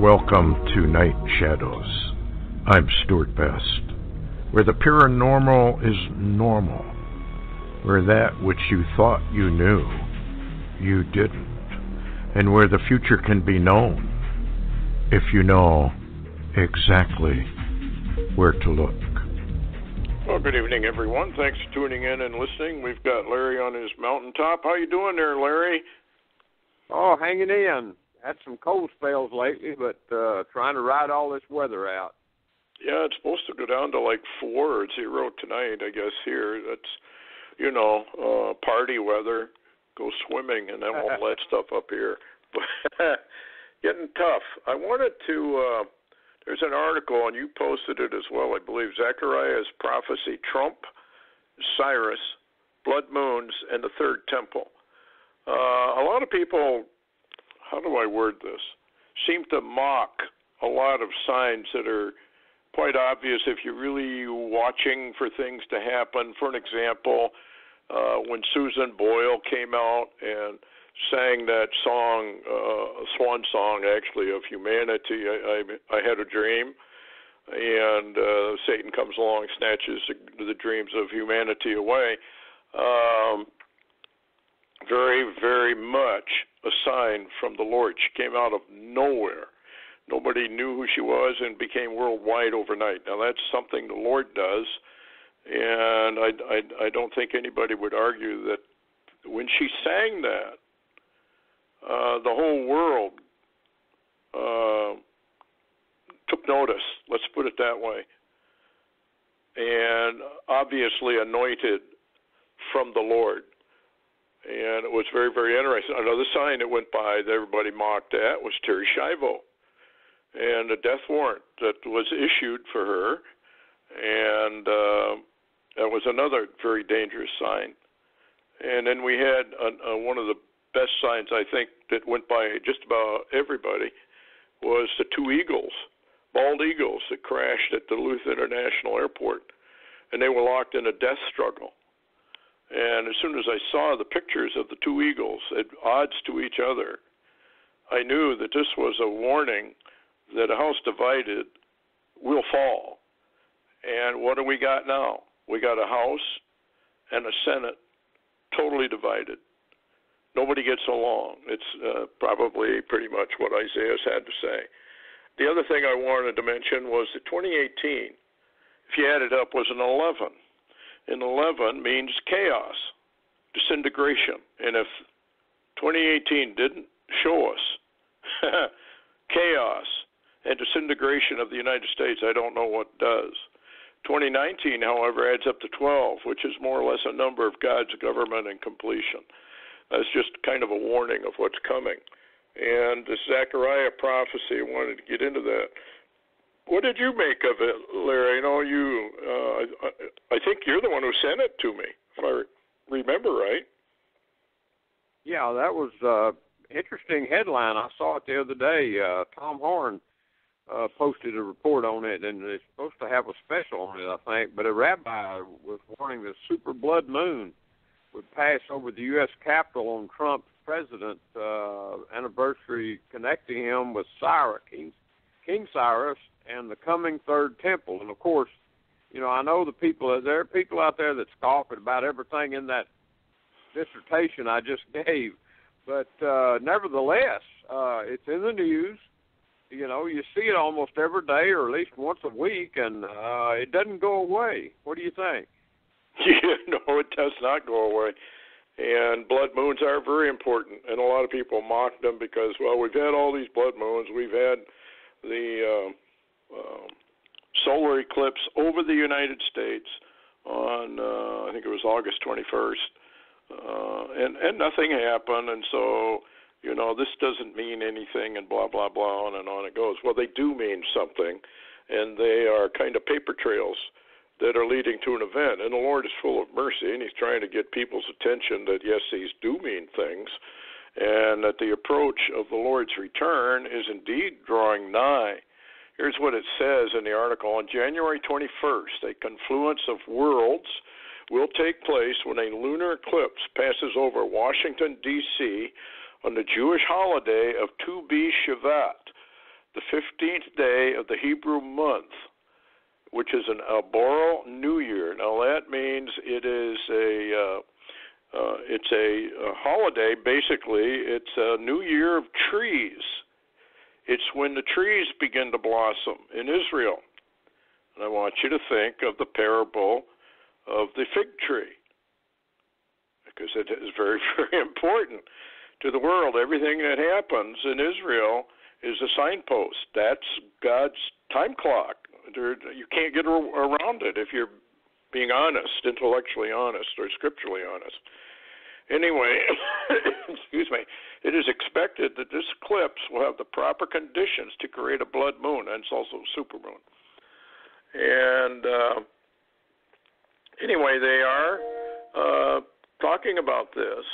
Welcome to Night Shadows. I'm Stuart Best, where the paranormal is normal, where that which you thought you knew, you didn't, and where the future can be known if you know exactly where to look. Well, good evening, everyone. Thanks for tuning in and listening. We've got Larry on his mountaintop. How you doing there, Larry? Oh, hanging in. Had some cold spells lately, but trying to ride all this weather out. Yeah, it's supposed to go down to like 4 or 0 tonight, I guess, here. That's, party weather. Go swimming, and then we'll let stuff up here. But getting tough. I wanted to, there's an article, and you posted it as well, I believe, Zechariah's prophecy, Trump, Cyrus, blood moons, and the third temple. A lot of people, how do I word this, seem to mock a lot of signs that are quite obvious if you're really watching for things to happen. For an example, when Susan Boyle came out and sang that song, swan song actually, of humanity, I had a dream, and Satan comes along, snatches the dreams of humanity away. Very, very much a sign from the Lord. She came out of nowhere. Nobody knew who she was and became worldwide overnight. Now, that's something the Lord does, and I don't think anybody would argue that when she sang that, the whole world took notice, let's put it that way, and obviously anointed from the Lord. And it was very, very interesting. Another sign that went by that everybody mocked at was Terry Schiavo and the death warrant that was issued for her. And that was another very dangerous sign. And then we had one of the best signs, I think, that went by just about everybody was the 2 eagles, bald eagles that crashed at Duluth International Airport. And they were locked in a death struggle. And as soon as I saw the pictures of the 2 eagles at odds to each other, I knew that this was a warning that a house divided will fall. And what do we got now? We got a House and a Senate totally divided. Nobody gets along. It's probably pretty much what Isaiah's had to say. The other thing I wanted to mention was that 2018, if you add it up, was an 11. And 11 means chaos, disintegration. And if 2018 didn't show us chaos and disintegration of the United States, I don't know what does. 2019, however, adds up to 12, which is more or less a number of God's government and completion. That's just kind of a warning of what's coming. And the Zechariah prophecy, I wanted to get into that. What did you make of it, Larry? I think you're the one who sent it to me, if I remember right. Yeah, that was an interesting headline. I saw it the other day. Tom Horn posted a report on it, and it's supposed to have a special on it, I think. But a rabbi was warning the super blood moon would pass over the U.S. Capitol on Trump's president anniversary, connecting him with King Cyrus, and the coming third temple. And, of course, I know there are people out there that scoff at about everything in that dissertation I just gave. But nevertheless, it's in the news. You see it almost every day or at least once a week, and it doesn't go away. What do you think? Yeah, no, it does not go away. And blood moons are very important, and a lot of people mock them because, well, we've had all these blood moons. We've had the solar eclipse over the United States on, I think it was August 21st, and nothing happened, and so, this doesn't mean anything, and blah, blah, blah, on and on it goes. Well, they do mean something, and they are kind of paper trails that are leading to an event, and the Lord is full of mercy, and he's trying to get people's attention that, yes, these do mean things, and that the approach of the Lord's return is indeed drawing nigh. Here's what it says in the article. On January 21st, a confluence of worlds will take place when a lunar eclipse passes over Washington, D.C. on the Jewish holiday of Tu B'Shavat. the 15th day of the Hebrew month, which is an Arboreal New Year. Now that means it is it's a holiday. Basically, it's a new year of trees. It's when the trees begin to blossom in Israel. And I want you to think of the parable of the fig tree, because it is very, very important to the world. Everything that happens in Israel is a signpost. That's God's time clock. You can't get around it if you're being honest, intellectually honest, or scripturally honest. Anyway, excuse me, it is expected that this eclipse will have the proper conditions to create a blood moon, and it's also a supermoon. And anyway, they are talking about this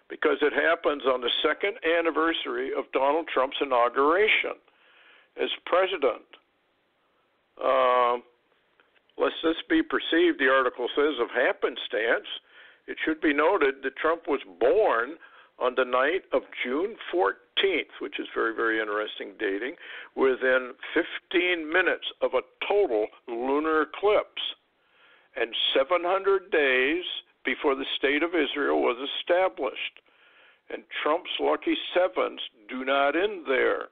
because it happens on the second anniversary of Donald Trump's inauguration as president. Lest this be perceived, the article says, of happenstance, it should be noted that Trump was born on the night of June 14th, which is very, very interesting dating, within 15 minutes of a total lunar eclipse, and 700 days before the state of Israel was established. And Trump's lucky sevens do not end there.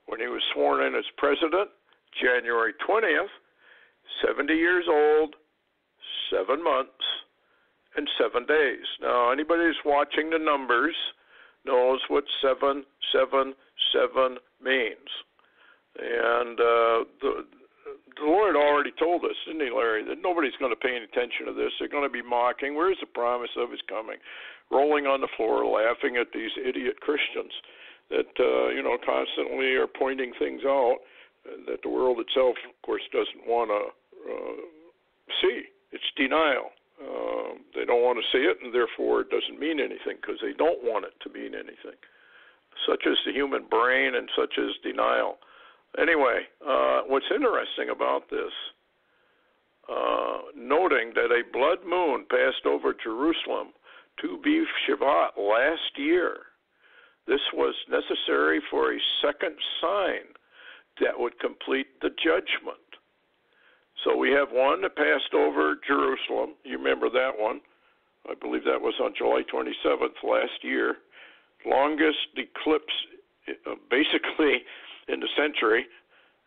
When he was sworn in as president, January 20th, 70 years old, 7 months, and 7 days. Now, anybody who's watching the numbers knows what 777 means. And the Lord already told us, didn't he, Larry, that nobody's going to pay any attention to this. They're going to be mocking. Where's the promise of his coming? Rolling on the floor, laughing at these idiot Christians that, constantly are pointing things out that the world itself, of course, doesn't want to see. It's denial. They don't want to see it, and therefore it doesn't mean anything because they don't want it to mean anything. Such is the human brain, and such is denial. Anyway, what's interesting about this, noting that a blood moon passed over Jerusalem to be Shabbat last year, this was necessary for a second sign that would complete the judgment. So we have one that passed over Jerusalem. You remember that one. I believe that was on July 27th last year. Longest eclipse basically in the century.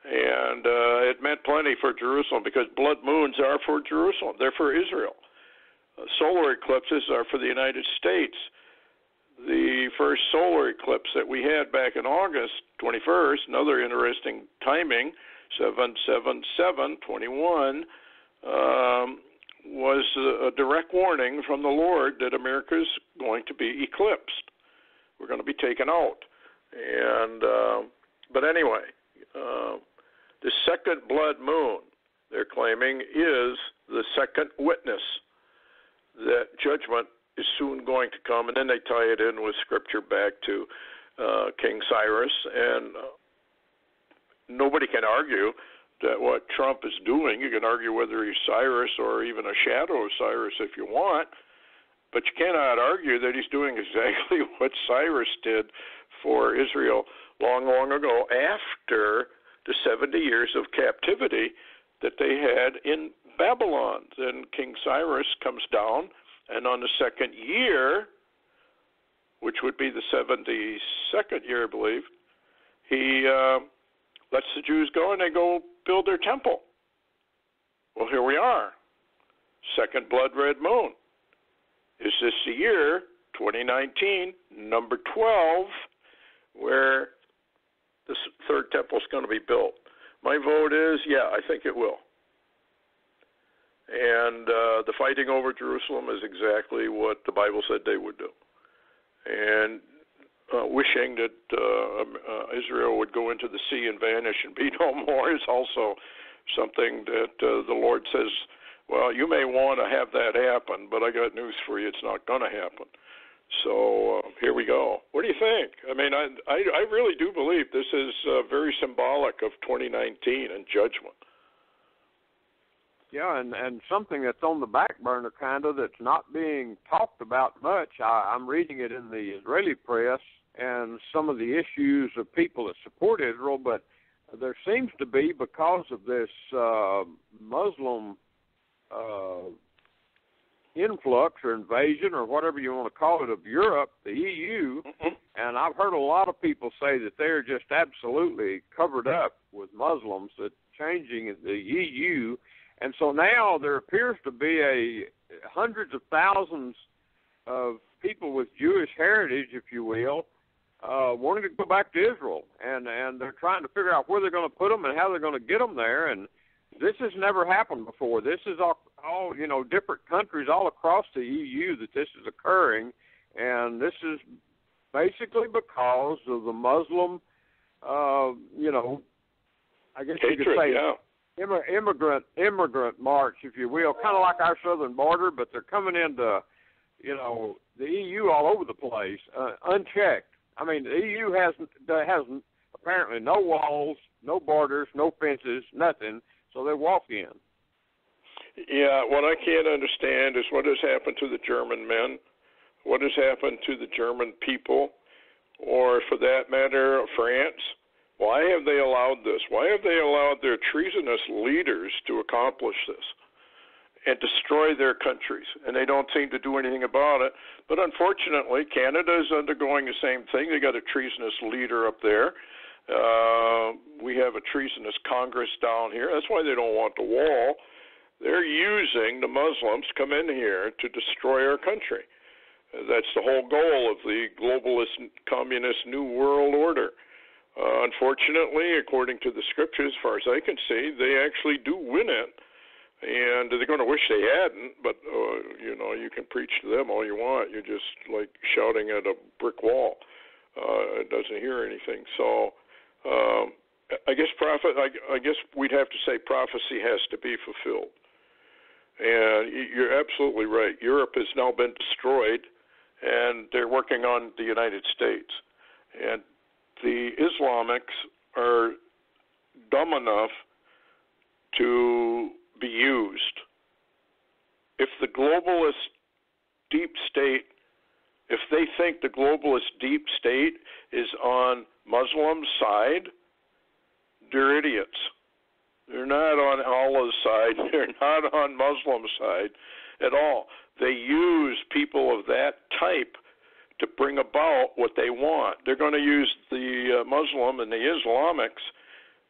And it meant plenty for Jerusalem because blood moons are for Jerusalem. They're for Israel. Solar eclipses are for the United States. The first solar eclipse that we had back in August 21st, another interesting timing, 7/7/7/21, was a direct warning from the Lord that America's going to be eclipsed. We're going to be taken out. And but anyway, the second blood moon, they're claiming, is the second witness that judgment is soon going to come. And then they tie it in with scripture back to King Cyrus. And nobody can argue that what Trump is doing, you can argue whether he's Cyrus or even a shadow of Cyrus if you want, but you cannot argue that he's doing exactly what Cyrus did for Israel long, long ago after the 70 years of captivity that they had in Babylon. Then King Cyrus comes down, and on the second year, which would be the 72nd year, I believe, he lets the Jews go, and they go build their temple. Well, here we are. Second blood red moon. Is this the year, 2019, number 12, where this third temple is going to be built? My vote is, yeah, I think it will. And the fighting over Jerusalem is exactly what the Bible said they would do. And wishing that Israel would go into the sea and vanish and be no more is also something that the Lord says, well, you may want to have that happen, but I got news for you, it's not going to happen. So here we go. What do you think? I mean, I really do believe this is very symbolic of 2019 and judgment. Yeah, and something that's on the back burner kind of that's not being talked about much. I'm reading it in the Israeli press and some of the issues of people that support Israel, but there seems to be, because of this Muslim influx or invasion or whatever you want to call it of Europe, the EU, and I've heard a lot of people say that they're just absolutely covered up with Muslims, that changing the EU, and so now there appears to be hundreds of thousands of people with Jewish heritage, if you will, wanting to go back to Israel, and they're trying to figure out where they're going to put them and how they're going to get them there, and this has never happened before. This is all different countries all across the EU that this is occurring, and this is basically because of the Muslim, I guess hatred, you could say, yeah. immigrant march, if you will, kind of like our southern border, but they're coming into, the EU all over the place, unchecked. I mean, the EU has apparently no walls, no borders, no fences, nothing, so they walk in. Yeah, what I can't understand is what has happened to the German men, what has happened to the German people, or for that matter, France. Why have they allowed this? Why have they allowed their treasonous leaders to accomplish this and destroy their countries? And they don't seem to do anything about it. But unfortunately, Canada is undergoing the same thing. They got a treasonous leader up there. We have a treasonous Congress down here. That's why they don't want the wall. They're using the Muslims to come in here to destroy our country. That's the whole goal of the globalist, communist New World Order. Unfortunately, according to the scriptures, as far as I can see, they actually do win it. And they're going to wish they hadn't, but, you can preach to them all you want. You're just like shouting at a brick wall. It doesn't hear anything. So I guess we'd have to say prophecy has to be fulfilled. And you're absolutely right. Europe has now been destroyed, and they're working on the United States. And the Islamics are dumb enough to be used. If the globalist deep state, if they think the globalist deep state is on Muslim side, they're idiots. They're not on Allah's side. They're not on Muslim side at all. They use people of that type to bring about what they want. They're going to use the Muslim and the Islamics,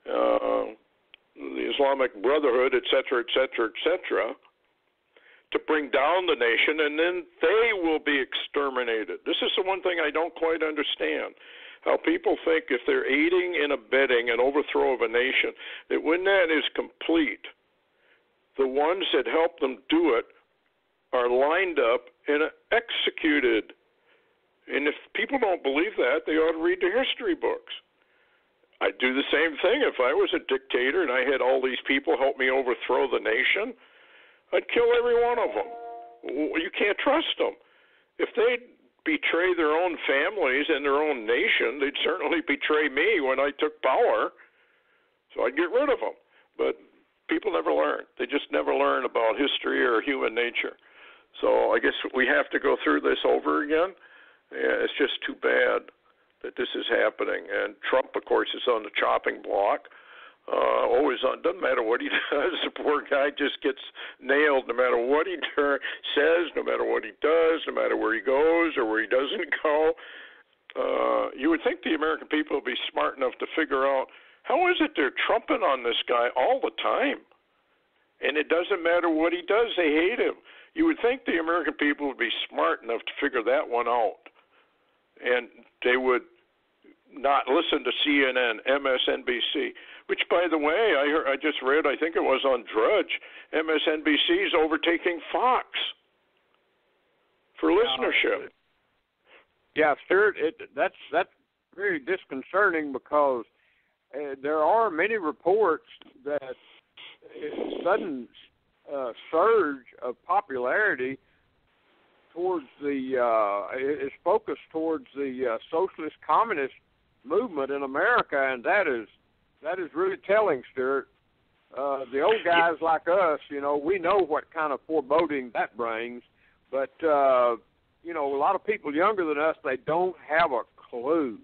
the Islamic Brotherhood, et cetera, to bring down the nation, and then they will be exterminated. This is the one thing I don't quite understand. How people think if they're aiding and abetting an overthrow of a nation, that when that is complete, the ones that help them do it are lined up and executed. And if people don't believe that, they ought to read the history books. I'd do the same thing if I was a dictator and I had all these people help me overthrow the nation. I'd kill every one of them. You can't trust them. If they betray their own families and their own nation, they'd certainly betray me when I took power. So I'd get rid of them. But people never learn. They just never learn about history or human nature. So I guess we have to go through this over again. Yeah, it's just too bad that this is happening. And Trump, of course, is on the chopping block. Always on. Doesn't matter what he does. The poor guy just gets nailed no matter what he says, no matter what he does, no matter where he goes or where he doesn't go. You would think the American people would be smart enough to figure out how is it they're trumping on this guy all the time. And it doesn't matter what he does. They hate him. You would think the American people would be smart enough to figure that one out. And they would not listen to CNN, MSNBC, which, by the way, I just read, I think it was on Drudge, MSNBC is overtaking Fox for listenership. Yeah, Stuart, that's very disconcerting because there are many reports that a sudden surge of popularity towards is focused towards the socialist communist movement in America, and that is really telling, Stuart. The old guys like us, we know what kind of foreboding that brings, but a lot of people younger than us, they don't have a clue.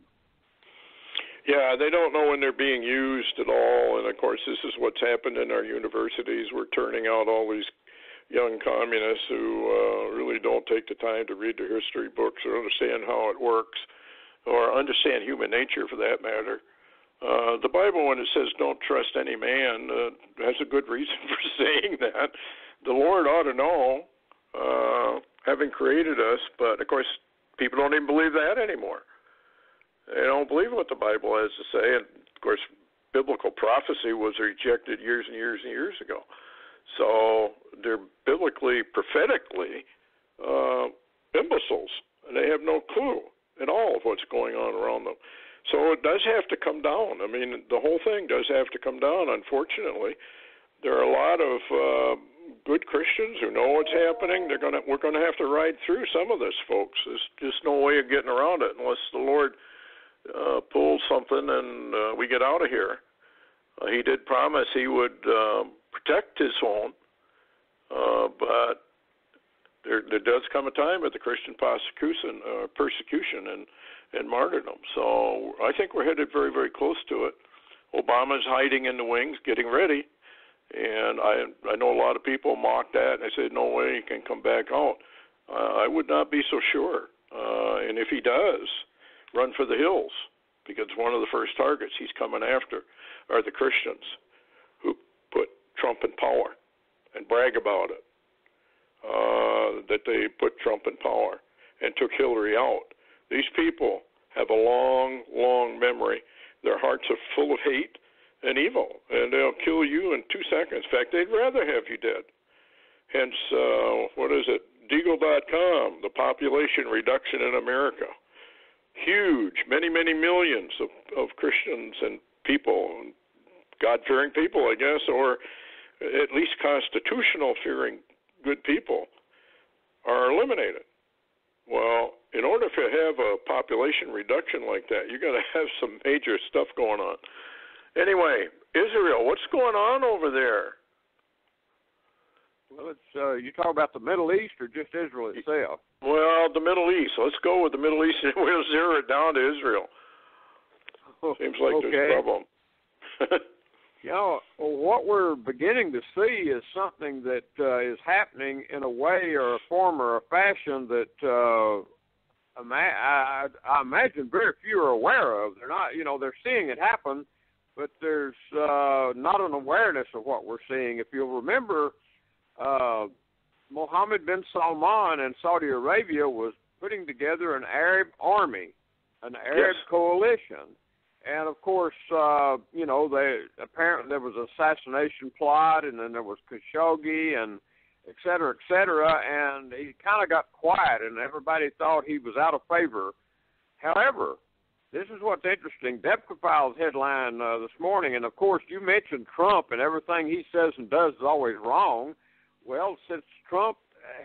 Yeah, they don't know when they're being used at all. And, of course, this is what's happened in our universities. We're turning out all these young communists who really don't take the time to read their history books or understand how it works or understand human nature, for that matter. The Bible, when it says don't trust any man, has a good reason for saying that. The Lord ought to know, having created us, but, of course, people don't even believe that anymore. They don't believe what the Bible has to say, and, of course, biblical prophecy was rejected years and years and years ago. So they're biblically, prophetically imbeciles, and they have no clue at all of what's going on around them. So it does have to come down. I mean, the whole thing does have to come down, unfortunately. There are a lot of good Christians who know what's happening. We're going to have to ride through some of this, folks. There's just no way of getting around it unless the Lord pulls something and we get out of here. He did promise he would protect his own, but there does come a time of the Christian persecution and martyrdom. So I think we're headed very, very close to it. Obama's hiding in the wings, getting ready, and I know a lot of people mocked that, and they said, no way he can come back out. I would not be so sure. And if he does, run for the hills, because one of the first targets he's coming after are the Christians who put Trump in power and brag about it, that they put Trump in power and took Hillary out. These people have a long, long memory. Their hearts are full of hate and evil, and they'll kill you in 2 seconds. In fact, they'd rather have you dead. Hence, what is it? Deagle.com, the population reduction in America. Huge, many, many millions of Christians and people, God-fearing people, I guess, or at least constitutional-fearing good people are eliminated. Well, in order to have a population reduction like that, you got to have some major stuff going on. Anyway, Israel, what's going on over there? Well, it's you talk about the Middle East or just Israel itself? Well, the Middle East. Let's go with the Middle East, and we'll zero it down to Israel. Seems like there's a problem. You know, what we're beginning to see is something that is happening in a way or a form or a fashion that I imagine very few are aware of. They're not, they're seeing it happen, but there's not an awareness of what we're seeing. If you'll remember, Mohammed bin Salman in Saudi Arabia was putting together an Arab army, an Arab coalition. And, of course, apparently there was an assassination plot, and then there was Khashoggi, and et cetera, and he kind of got quiet, and everybody thought he was out of favor. However, this is what's interesting. Depka Files headline this morning, and, of course, you mentioned Trump, and everything he says and does is always wrong. Well, since Trump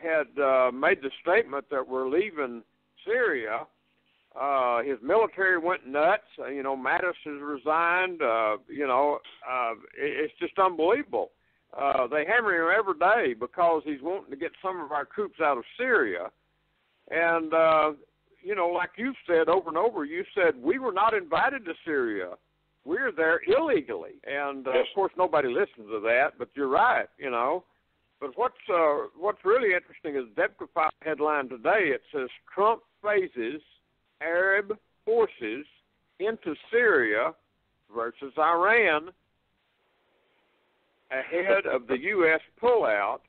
had made the statement that we're leaving Syria, his military went nuts. Mattis has resigned. It's just unbelievable. They hammer him every day because he's wanting to get some of our troops out of Syria. And, like you've said over and over, you said we were not invited to Syria. We're there illegally. And, of course, nobody listens to that, but you're right, But what's really interesting is Depka File headline today. It says Trump phases Arab forces into Syria versus Iran ahead of the U.S. pullout,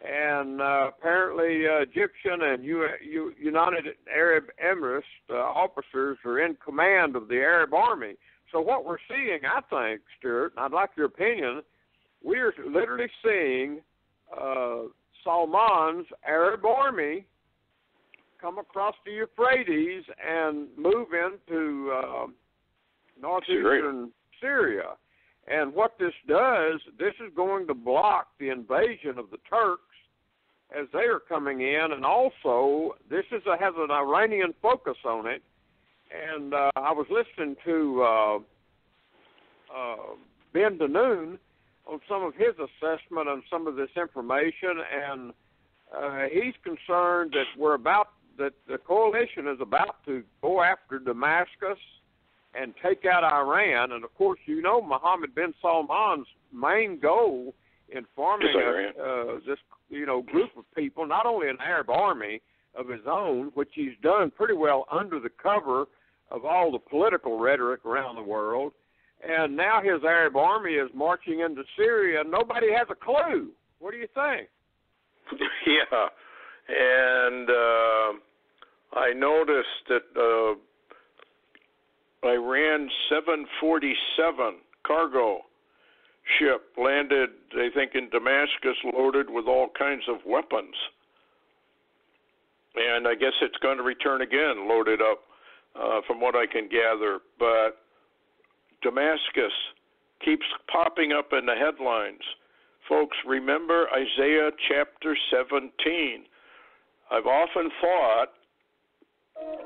and apparently Egyptian and United Arab Emirates officers are in command of the Arab army. So what we're seeing, I think, Stuart, and I'd like your opinion, we're literally seeing Salman's Arab army come across the Euphrates and move into northeastern Syria. And what this does, this is going to block the invasion of the Turks as they are coming in, and also this has an Iranian focus on it. And I was listening to Ben Danoon on some of his assessment on some of this information, and he's concerned that the coalition is about to go after Damascus and take out Iran. And, of course, you know Mohammed bin Salman's main goal in forming this, group of people, not only an Arab army of his own, which he's done pretty well under the cover of all the political rhetoric around the world, and now his Arab army is marching into Syria, and nobody has a clue. What do you think? Yeah, and I noticed that Iran's 747 cargo ship landed, I think, in Damascus, loaded with all kinds of weapons. And I guess it's going to return again, loaded up, from what I can gather. But Damascus keeps popping up in the headlines. Folks, remember Isaiah chapter 17. I've often thought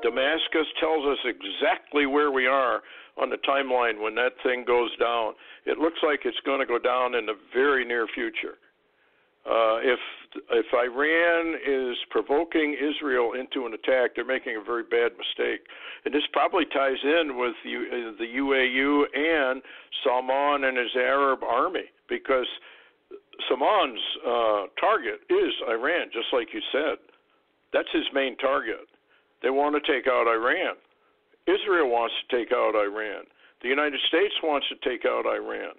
Damascus tells us exactly where we are on the timeline when that thing goes down. It looks like it's going to go down in the very near future. If Iran is provoking Israel into an attack, they're making a very bad mistake. And this probably ties in with the UAU and Salman and his Arab army, because Salman's target is Iran, just like you said. That's his main target. They want to take out Iran. Israel wants to take out Iran. The United States wants to take out Iran.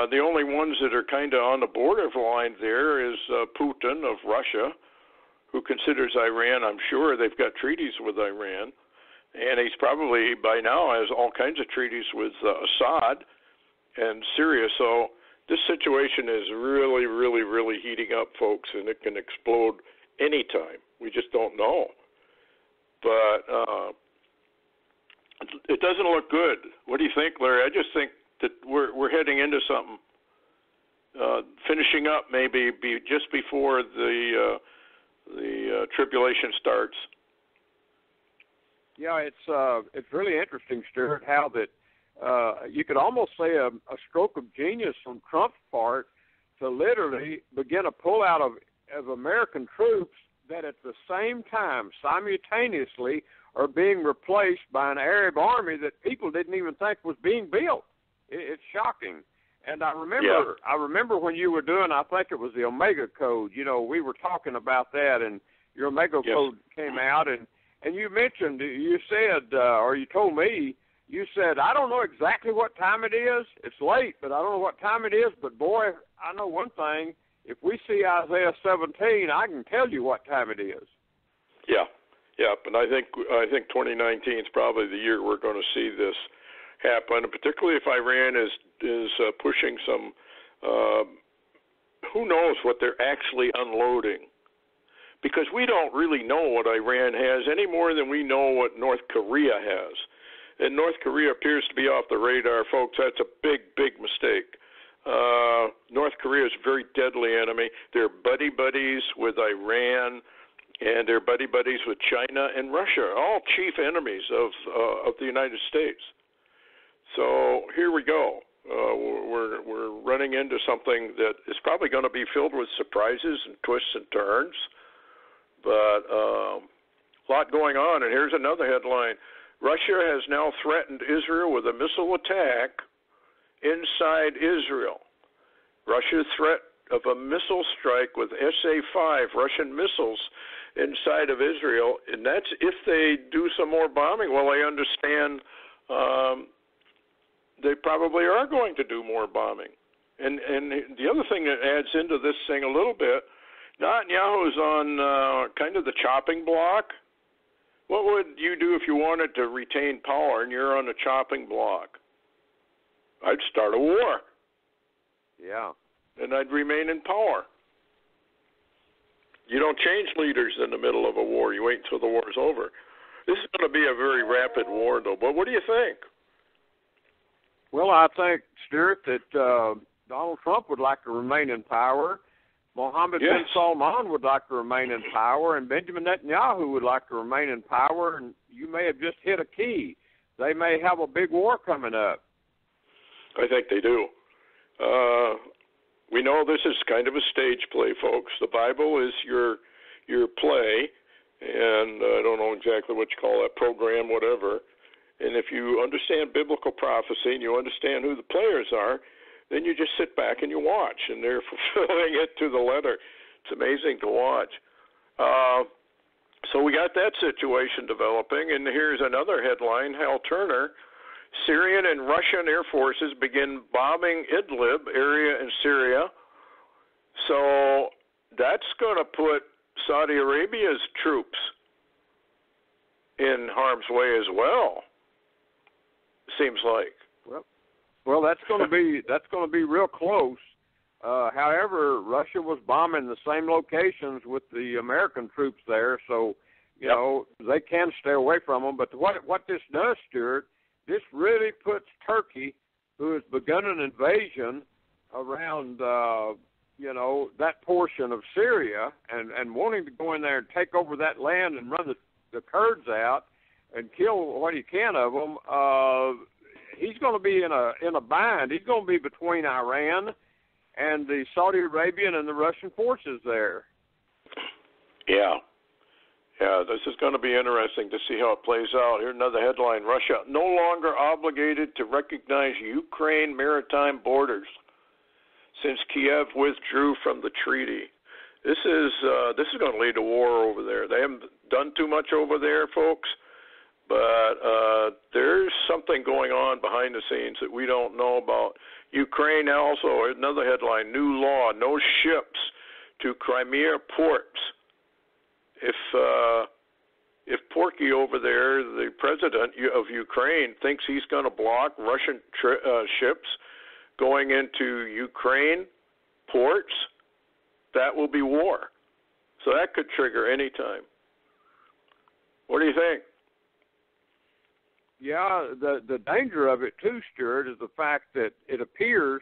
The only ones that are kind of on the borderline there is Putin of Russia, who considers Iran, I'm sure they've got treaties with Iran, and he's probably by now has all kinds of treaties with Assad and Syria. So this situation is really, really, really heating up, folks, and it can explode anytime. We just don't know. But it doesn't look good. What do you think, Larry? I just think that we're heading into something, finishing up maybe just before the tribulation starts. Yeah, it's really interesting, Stuart, how that you could almost say a stroke of genius on Trump's part to literally begin a pullout of American troops that at the same time, simultaneously, are being replaced by an Arab army that people didn't even think was being built. It's shocking. And I remember when you were doing, I think it was the Omega Code, we were talking about that, and your Omega Code came out, and you mentioned, you said, or you told me, you said, I don't know exactly what time it is. It's late, but I don't know what time it is. But, boy, I know one thing. If we see Isaiah 17, I can tell you what time it is. Yeah. And I think 2019 is probably the year we're going to see this happen, and particularly if Iran is pushing some, who knows what they're actually unloading. Because we don't really know what Iran has any more than we know what North Korea has. And North Korea appears to be off the radar, folks. That's a big, big mistake. North Korea is a very deadly enemy. They're buddies with Iran, and they're buddies with China and Russia, all chief enemies of the United States. So here we go. We're running into something that is probably going to be filled with surprises and twists and turns, but a lot going on. And here's another headline. Russia has now threatened Israel with a missile attack inside Israel. Russia's threat of a missile strike with SA-5 Russian missiles inside of Israel, and that's if they do some more bombing. Well, I understand they probably are going to do more bombing. And the other thing that adds into this thing a little bit, Netanyahu's on kind of the chopping block. What would you do if you wanted to retain power and you're on the chopping block? I'd start a war. Yeah. And I'd remain in power. You don't change leaders in the middle of a war. You wait until the war's over. This is going to be a very rapid war, though. But what do you think? Well, I think, Stuart, that Donald Trump would like to remain in power. Mohammed bin Salman would like to remain in power, and Benjamin Netanyahu would like to remain in power, and you may have just hit a key. They may have a big war coming up. I think they do. We know this is kind of a stage play, folks. The Bible is your play, and I don't know exactly what you call that, program, whatever. And if you understand biblical prophecy and you understand who the players are, then you just sit back and you watch, and they're fulfilling it to the letter. It's amazing to watch. So we got that situation developing, and here's another headline. Hal Turner, Syrian and Russian air forces begin bombing Idlib area in Syria. So that's going to put Saudi Arabia's troops in harm's way as well, seems like. Well, that's going to be real close. However, Russia was bombing the same locations with the American troops there, so you know they can stay away from them. But what this does, Stuart, this really puts Turkey, who has begun an invasion around that portion of Syria, and wanting to go in there and take over that land and run the Kurds out and kill what he can of them. He's going to be in a bind. He's going to be between Iran and the Saudi Arabian and the Russian forces there. Yeah, this is going to be interesting to see how it plays out. Here's another headline. Russia no longer obligated to recognize Ukraine maritime borders since Kiev withdrew from the treaty. This is going to lead to war over there. They haven't done too much over there, folks, but there's something going on behind the scenes that we don't know about. Ukraine also, another headline, new law, no ships to Crimea ports. If Porky over there, the president of Ukraine, thinks he's going to block Russian ships going into Ukraine ports, that will be war. So that could trigger any time. What do you think? Yeah, the danger of it too, Stuart, is the fact that it appears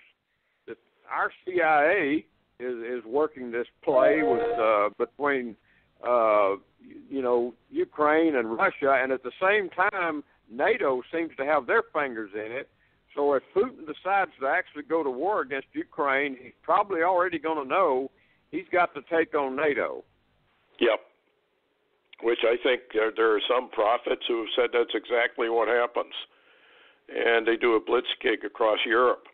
that our CIA is working this play with between Ukraine and Russia, and at the same time, NATO seems to have their fingers in it. So if Putin decides to actually go to war against Ukraine, he's probably already going to know he's got to take on NATO. Yep. Which I think there are some prophets who have said that's exactly what happens. And they do a blitzkrieg across Europe.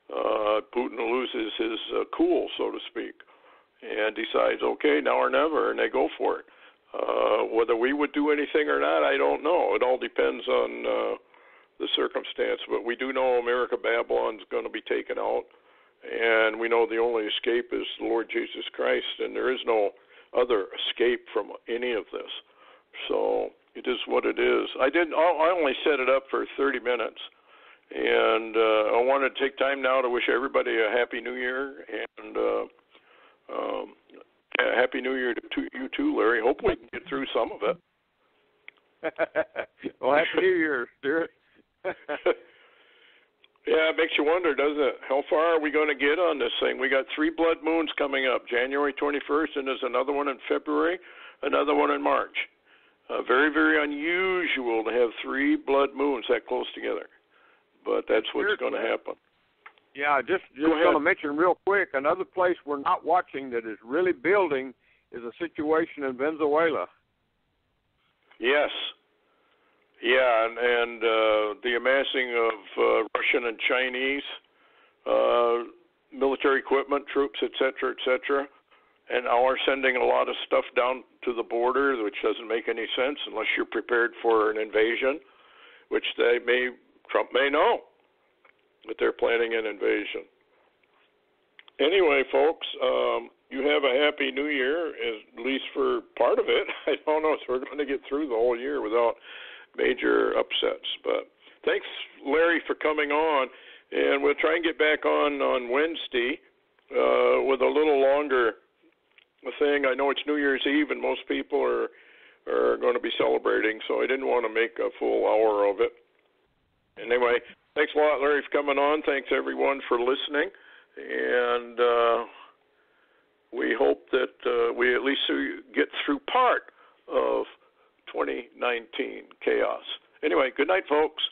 Putin loses his cool, so to speak, and decides, okay, now or never, and they go for it. Whether we would do anything or not, I don't know. It all depends on the circumstance. But we do know America Babylon's going to be taken out, and we know the only escape is the Lord Jesus Christ, and there is no other escape from any of this. So it is what it is. I only set it up for 30 minutes, and I want to take time now to wish everybody a Happy New Year, and Happy New Year to you too, Larry. Hope we can get through some of it. Well, Happy New Year, Stuart. Yeah, it makes you wonder, doesn't it? How far are we going to get on this thing? We got 3 blood moons coming up, January 21st, and there's another one in February, another one in March. Very, very unusual to have 3 blood moons that close together, but that's what's going to happen. Yeah, just going to mention real quick, another place we're not watching that is really building is a situation in Venezuela. Yes. Yeah, and the amassing of Russian and Chinese military equipment, troops, et cetera, and now are sending a lot of stuff down to the border, which doesn't make any sense unless you're prepared for an invasion, which Trump may know that they're planning an invasion. Anyway, folks, you have a Happy New Year, at least for part of it. I don't know if we're going to get through the whole year without major upsets. But thanks, Larry, for coming on. And we'll try and get back on Wednesday with a little longer thing. I know it's New Year's Eve, and most people are going to be celebrating, so I didn't want to make a full hour of it. Anyway, thanks a lot, Larry, for coming on. Thanks, everyone, for listening. And we hope that we at least get through part of 2019 chaos. Anyway, good night, folks.